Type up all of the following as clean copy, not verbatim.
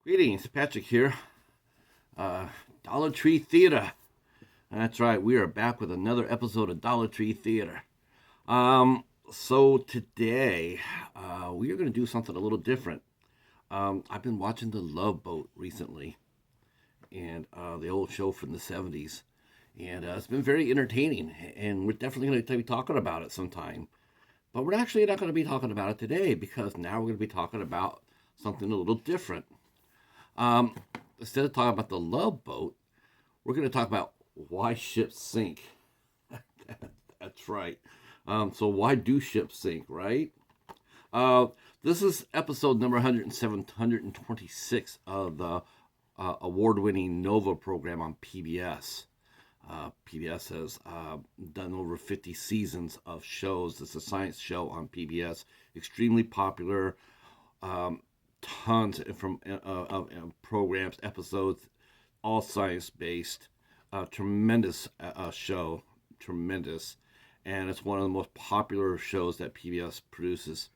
Greetings, Patrick here. Dollar Tree Theater. That's right, we are back with another episode of Dollar Tree Theater. So today, we are going to do something a little different. I've been watching The Love Boat recently, and the old show from the 70s. And it's been very entertaining, and we're definitely going to be talking about it sometime. But we're actually not going to be talking about it today because now we're going to be talking about something a little different. Um, Instead of talking about the Love Boat, we're going to talk about why ships sink. That's right. So why do ships sink, right? Uh, this is episode number 107, 126 of the award-winning Nova program on PBS. PBS has done over 50 seasons of shows. It's a science show on PBS, extremely popular. Um, Tons of programs, episodes, all science based. Tremendous show, tremendous, and it's one of the most popular shows that PBS produces.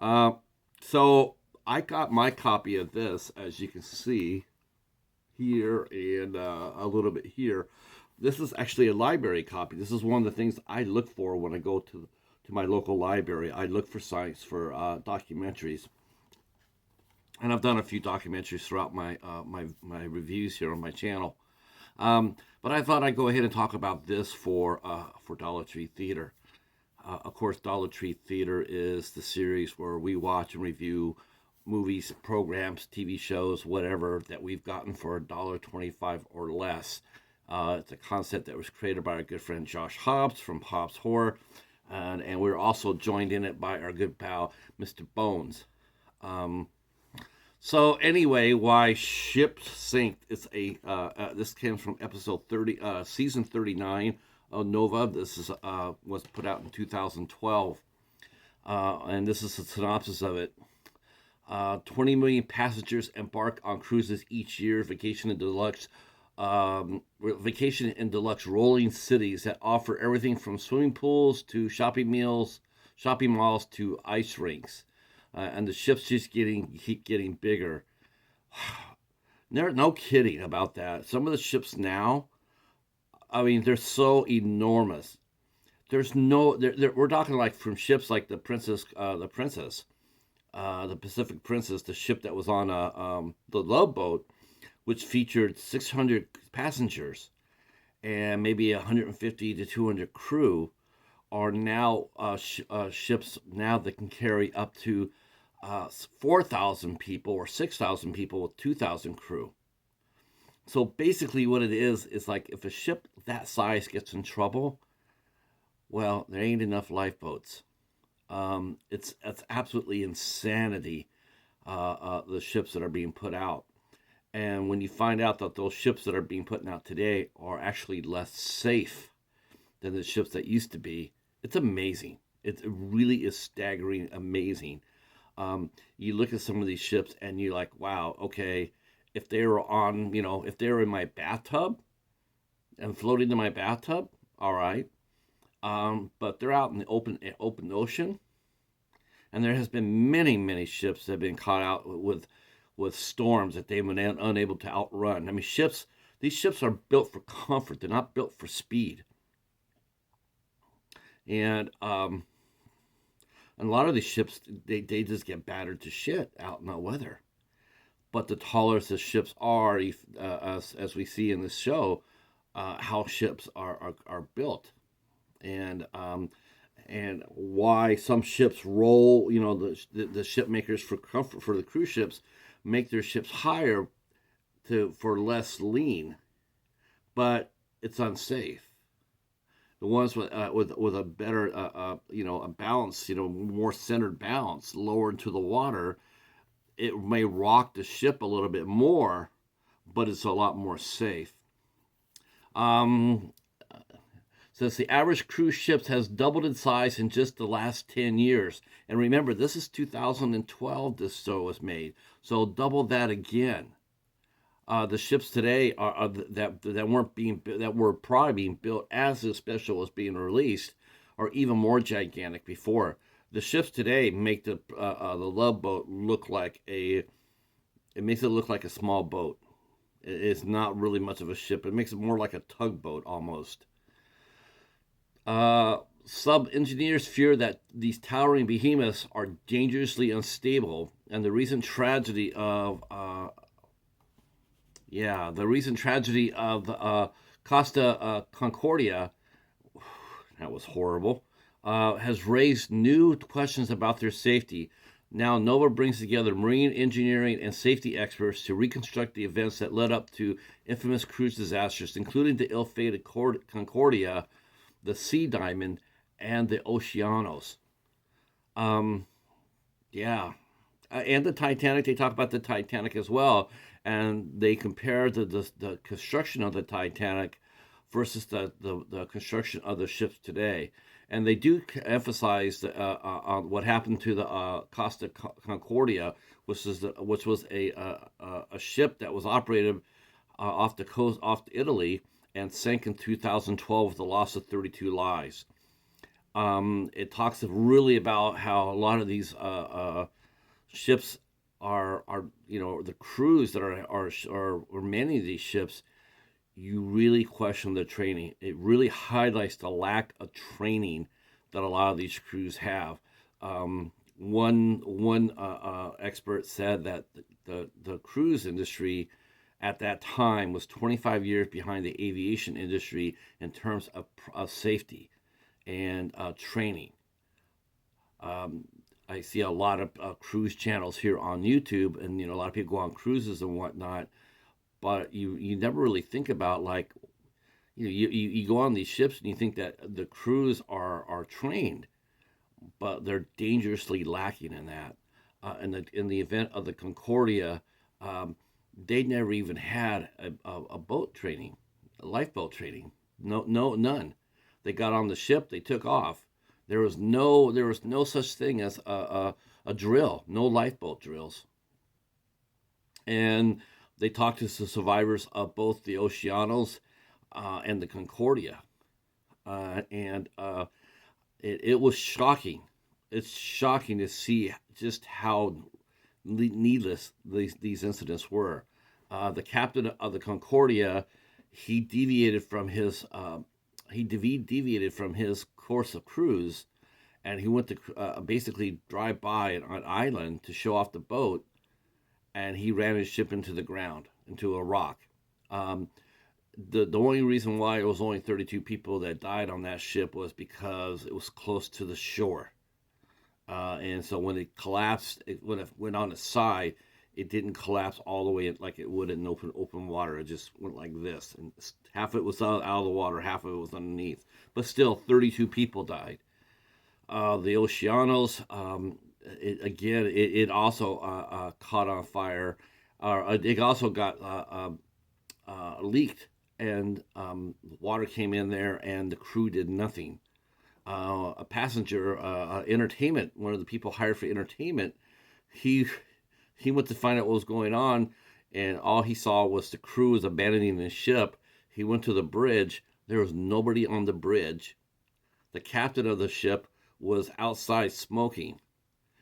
Uh, so I got my copy of this, as you can see here, and a little bit here. This is actually a library copy. This is one of the things I look for when I go to my local library. I look for science for documentaries, and I've done a few documentaries throughout my reviews here on my channel. But I thought I'd go ahead and talk about this for Dollar Tree Theater. Of course, Dollar Tree Theater is the series where we watch and review movies, programs, TV shows, whatever that we've gotten for $1.25 or less. It's a concept that was created by our good friend Josh Hobbs from Hobbs Horror, and we're also joined in it by our good pal Mr. Bones. So anyway, why ships sink? It's this came from episode 30, season 39 of Nova. This is was put out in 2012, and this is a synopsis of it. 20 million passengers embark on cruises each year. Vacation in deluxe rolling cities that offer everything from swimming pools to shopping malls to ice rinks. And the ships just keep getting bigger. No kidding about that. Some of the ships now, I mean, they're so enormous. There's no, we're talking like from ships like the Pacific Princess, the ship that was on the Love Boat, which featured 600 passengers and maybe 150 to 200 crew, are now ships now that can carry up to 4,000 people or 6,000 people with 2,000 crew. So basically, what it is like if a ship that size gets in trouble, well, there ain't enough lifeboats. It's absolutely insanity. The ships that are being put out, and when you find out that those ships that are being put out today are actually less safe than the ships that used to be, it's amazing. It really is staggering, amazing. You look at some of these ships and you're like, wow, okay, if they were on, if they were in my bathtub and floating in my bathtub, all right. But they're out in the open ocean, and there has been many ships that have been caught out with storms that they've been unable to outrun. I mean, these ships are built for comfort. They're not built for speed. And a lot of these ships, they just get battered to shit out in the weather. But the taller the ships are, as we see in this show, how ships are built, and why some ships roll. The ship makers for comfort for the cruise ships make their ships higher for less lean, but it's unsafe. The ones with a better a balance, more centered balance, lower into the water, it may rock the ship a little bit more, but it's a lot more safe. Um, Says the average cruise ship has doubled in size in just the last 10 years. And remember, this is 2012 this show was made. So double that again. The ships today that were probably being built as this special was being released are even more gigantic before. The ships today make the Love Boat look like it makes it look like a small boat. It's not really much of a ship. It makes it more like a tugboat almost. Sub engineers fear that these towering behemoths are dangerously unstable, and the recent tragedy of the Costa Concordia, that was horrible, has raised new questions about their safety. Now, Nova brings together marine engineering and safety experts to reconstruct the events that led up to infamous cruise disasters, including the ill-fated Concordia, the Sea Diamond, and the Oceanos. Yeah. And the Titanic, they talk about the Titanic as well, and they compare the construction of the Titanic versus the construction of the ships today. And they do emphasize on what happened to the Costa Concordia, which was a ship that was operated off the coast off Italy and sank in 2012 with the loss of 32 lives. It talks really about how a lot of these ships are the crews that are manning these ships. You really question the training. It really highlights the lack of training that a lot of these crews have. One expert said that the cruise industry at that time was 25 years behind the aviation industry in terms of safety and training. I see a lot of cruise channels here on YouTube, and a lot of people go on cruises and whatnot. But you never really think about, like, you go on these ships and you think that the crews are trained, but they're dangerously lacking in that. In the event of the Concordia, they never even had a boat training, a lifeboat training. None. They got on the ship, they took off. There was no such thing as a drill, no lifeboat drills. And they talked to the survivors of both the Oceanos and the Concordia, and it was shocking. It's shocking to see just how needless these incidents were. The captain of the Concordia, he deviated from his course of cruise, and he went to basically drive by an island to show off the boat, and he ran his ship into the ground, into a rock. The only reason why it was only 32 people that died on that ship was because it was close to the shore. And so when it collapsed, when it went on its side, it didn't collapse all the way like it would in open water. It just went like this, and half of it was out of the water, half of it was underneath. But still, 32 people died. The Oceanos, it also caught on fire. It also got leaked, and water came in there, and the crew did nothing. A passenger, entertainment, one of the people hired for entertainment, he went to find out what was going on, and all he saw was the crew was abandoning the ship. He went to the bridge. There was nobody on the bridge. The captain of the ship was outside smoking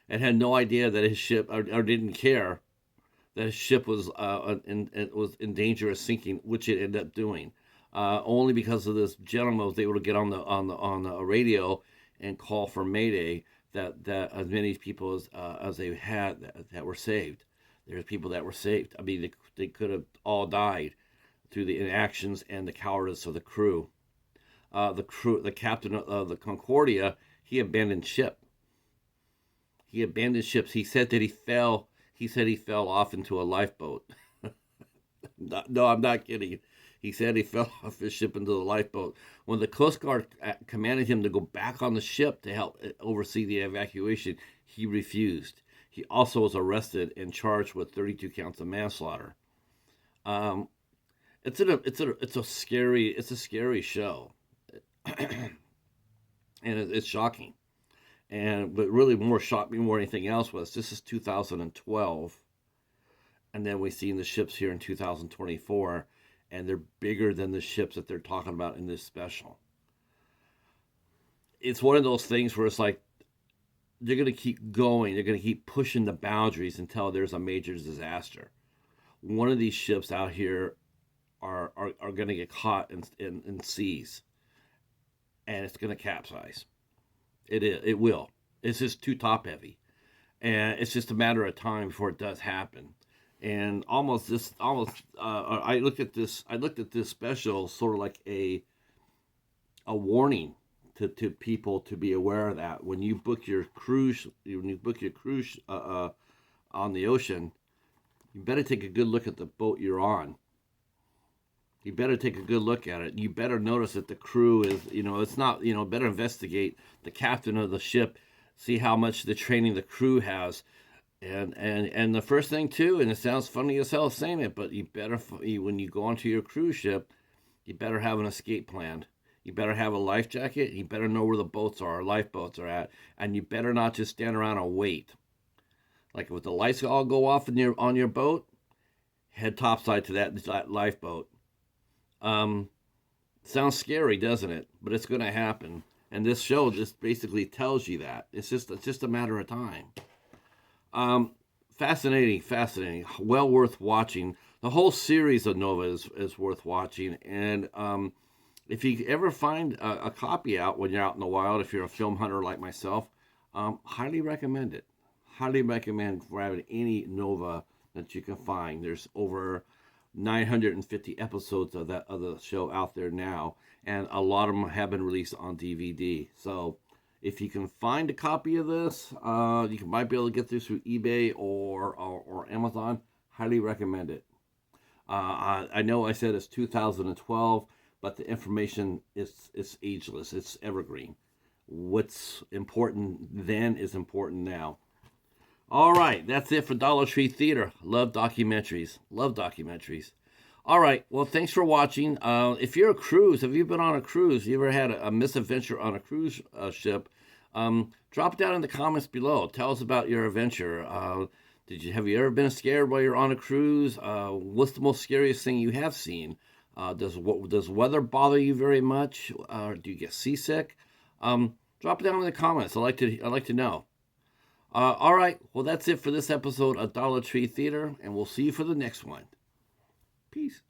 and had no idea that his ship, or didn't care that his ship was in danger of sinking, which it ended up doing. Only because of this gentleman was able to get on the radio and call for Mayday, that as many people as they had that were saved. There's people that were saved. I mean, they could have all died through the inactions and the cowardice of the crew. The captain of the Concordia, he abandoned ship. He abandoned ships. He said that he fell. He said he fell off into a lifeboat. No, I'm not kidding. He said he fell off his ship into the lifeboat. When the Coast Guard commanded him to go back on the ship to help oversee the evacuation, he refused. He also was arrested and charged with 32 counts of manslaughter. It's a scary show, and it's shocking. But really, more shocked me more than anything else was this is 2012, and then we seen the ships here in 2024. And they're bigger than the ships that they're talking about in this special. It's one of those things where it's like they're going to keep going. They're going to keep pushing the boundaries until there's a major disaster. one of these ships out here are going to get caught in seas, and it's going to capsize. It will. It's just too top heavy, and it's just a matter of time before it does happen. And I looked at this special sort of like a warning to people to be aware of that when you book your cruise on the ocean. You better take a good look at the boat you're on. You better take a good look at it. You better notice that the crew is, it's not, better investigate the captain of the ship, see how much the training the crew has. And the first thing too, and it sounds funny as hell saying it, but when you go onto your cruise ship, you better have an escape plan. You better have a life jacket. You better know where the boats are, lifeboats are at, and you better not just stand around and wait. Like if the lights all go off on your boat, head topside to that lifeboat. Sounds scary, doesn't it? But it's going to happen, and this show just basically tells you that it's just a matter of time. Fascinating. Well worth watching. The whole series of Nova is worth watching, and if you ever find a copy out when you're out in the wild, if you're a film hunter like myself, highly recommend it. Highly recommend grabbing any Nova that you can find. There's over 950 episodes of the show out there now, and a lot of them have been released on DVD. So if you can find a copy of this, might be able to get this through eBay or Amazon. Highly recommend it. I know I said it's 2012, but the information is ageless. It's evergreen. What's important then is important now. All right, that's it for Dollar Tree Theater. Love documentaries. All right, well, thanks for watching. If you're a cruise, have you been on a cruise? You ever had a misadventure on a cruise ship? Drop it down in the comments below. Tell us about your adventure. Have you ever been scared while you're on a cruise? What's the most scariest thing you have seen? Does weather bother you very much? Do you get seasick? Drop it down in the comments. I'd like to know. All right, well, that's it for this episode of Dollar Tree Theater, and we'll see you for the next one. Peace.